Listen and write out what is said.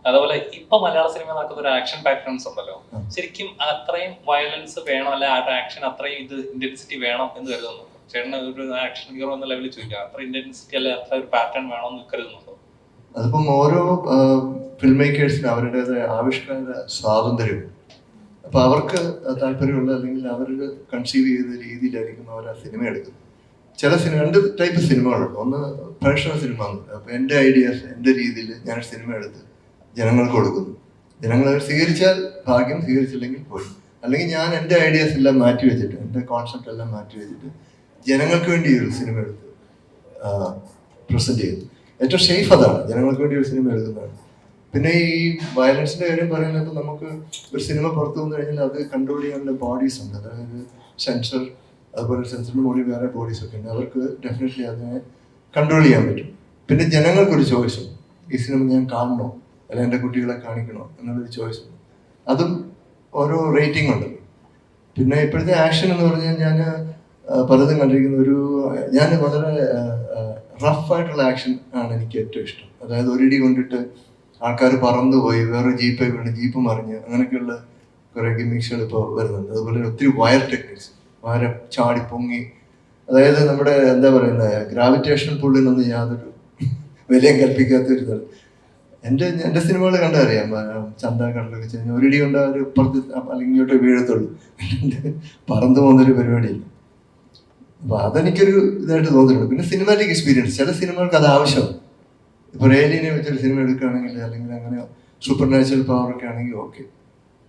അതുപോലെ ഇപ്പൊ മലയാള സിനിമ നടക്കുന്ന ഒരു ആക്ഷൻ പാറ്റേൺസ് ഉണ്ടല്ലോ, ശരിക്കും അത്രയും വയലൻസ് വേണം, അല്ലെ ആ ആക്ഷൻ അത്രയും ഇത് ഇന്റൻസിറ്റി വേണം എന്ന് കരുതുന്നുണ്ടോ? ചേട്ടന് ഒരു ആക്ഷൻ ഹീറോ എന്ന ലെവലിൽ ചോദിക്കാം, അത്ര ഇന്റൻസിറ്റി അല്ലെ അത്ര ഒരു പാറ്റേൺ വേണമെന്ന് കരുതുന്നുണ്ടോ? അതിപ്പം ഓരോ ഫിൽം മേക്കേഴ്സിന് അവരുടേതായ ആവിഷ്കാര സ്വാതന്ത്ര്യവും, അപ്പൊ അവർക്ക് താല്പര്യമുള്ള അല്ലെങ്കിൽ അവർ കൺസീവ് ചെയ്ത രീതിയിലായിരിക്കും അവർ ആ സിനിമ എടുക്കുന്നത്. ചില സിനിമ, രണ്ട് ടൈപ്പ് സിനിമകളുണ്ട്. ഒന്ന് പ്രൊഫഷണൽ സിനിമ എന്നുള്ളത്, അപ്പൊ എൻ്റെ ഐഡിയാസ് എൻ്റെ രീതിയിൽ ഞാൻ സിനിമ എടുത്ത് ജനങ്ങൾക്ക് കൊടുക്കുന്നു. ജനങ്ങൾ സ്വീകരിച്ചാൽ ഭാഗ്യം, സ്വീകരിച്ചില്ലെങ്കിൽ പോയി. അല്ലെങ്കിൽ ഞാൻ എൻ്റെ ഐഡിയാസ് എല്ലാം മാറ്റി വെച്ചിട്ട്, എൻ്റെ കോൺസെപ്റ്റ് എല്ലാം മാറ്റി വെച്ചിട്ട് ജനങ്ങൾക്ക് വേണ്ടി ഒരു സിനിമ എടുത്ത് പ്രസന്റ് ചെയ്യുന്നു. ഏറ്റവും സേഫ് അതാണ്, ജനങ്ങൾക്ക് വേണ്ടി ഒരു സിനിമ എടുക്കുന്നതാണ്. പിന്നെ ഈ വയലൻസിന്റെ കാര്യം പറയുന്നത്, നമുക്ക് ഒരു സിനിമ പുറത്തു വന്നു കഴിഞ്ഞാൽ അത് കൺട്രോൾ ചെയ്യാനുള്ള ബോഡീസ് ഉണ്ട്. അതായത് സെൻസർ, അതുപോലെ സെൻസറിന് മുകളിൽ വേറെ ബോഡീസ് ഒക്കെ ഉണ്ട്. അവർക്ക് ഡെഫിനറ്റ്ലി അതിനെ കൺട്രോൾ ചെയ്യാൻ പറ്റും. പിന്നെ ജനങ്ങൾക്കൊരു ചോയ്സ് ഉണ്ട്, ഈ സിനിമ ഞാൻ കാണണോ അല്ലെങ്കിൽ എൻ്റെ കുട്ടികളെ കാണിക്കണോ എന്നുള്ളൊരു ചോയ്സ് ഉണ്ട്. അതും ഓരോ റേറ്റിംഗ് ഉണ്ടല്ലോ. പിന്നെ ഇപ്പോഴത്തെ ആക്ഷൻ എന്ന് പറഞ്ഞാൽ ഞാൻ പലതും കണ്ടിരിക്കുന്ന ഞാൻ വളരെ റഫായിട്ടുള്ള ആക്ഷൻ ആണ് എനിക്ക് ഏറ്റവും ഇഷ്ടം. അതായത് ഒരിടി കൊണ്ടിട്ട് ആൾക്കാർ പറന്നു പോയി, വേറെ ജീപ്പ് വീണ്, ജീപ്പ് മറിഞ്ഞ്, അങ്ങനെയൊക്കെയുള്ള കുറെ ഗിമിക്സുകൾ ഇപ്പോൾ വരുന്നുണ്ട്. അതുപോലെ ഒത്തിരി വയർ ടെക്നിക്സ്, വയർ ചാടി പൊങ്ങി, അതായത് നമ്മുടെ എന്താ പറയുന്നത്, ഗ്രാവിറ്റേഷൻ പുള്ളിനൊന്നും യാതൊരു വിലയും കൽപ്പിക്കാത്തൊരു തരം. എൻ്റെ സിനിമകൾ കണ്ടറിയാം, ചന്ത കണ്ടൊക്കെ വെച്ച് കഴിഞ്ഞാൽ ഒരിടി കൊണ്ട് അവർ പുറത്ത് അല്ലെങ്കിൽ ഇങ്ങോട്ട് വീഴത്തുള്ളൂ, പറന്നു പോകുന്നൊരു പരിപാടിയില്ല. അപ്പൊ അതെനിക്കൊരു ഇതായിട്ട് തോന്നിയിട്ടുണ്ട്. പിന്നെ സിനിമാറ്റിക് എക്സ്പീരിയൻസ്, ചില സിനിമകൾക്ക് അത് ആവശ്യമാണ്. ഇപ്പൊ ഏലിയനെ വെച്ചൊരു സിനിമ എടുക്കുകയാണെങ്കിൽ, അല്ലെങ്കിൽ അങ്ങനെ സൂപ്പർ നാച്ചുറൽ പവർ ഒക്കെ ആണെങ്കിൽ ഓക്കെ.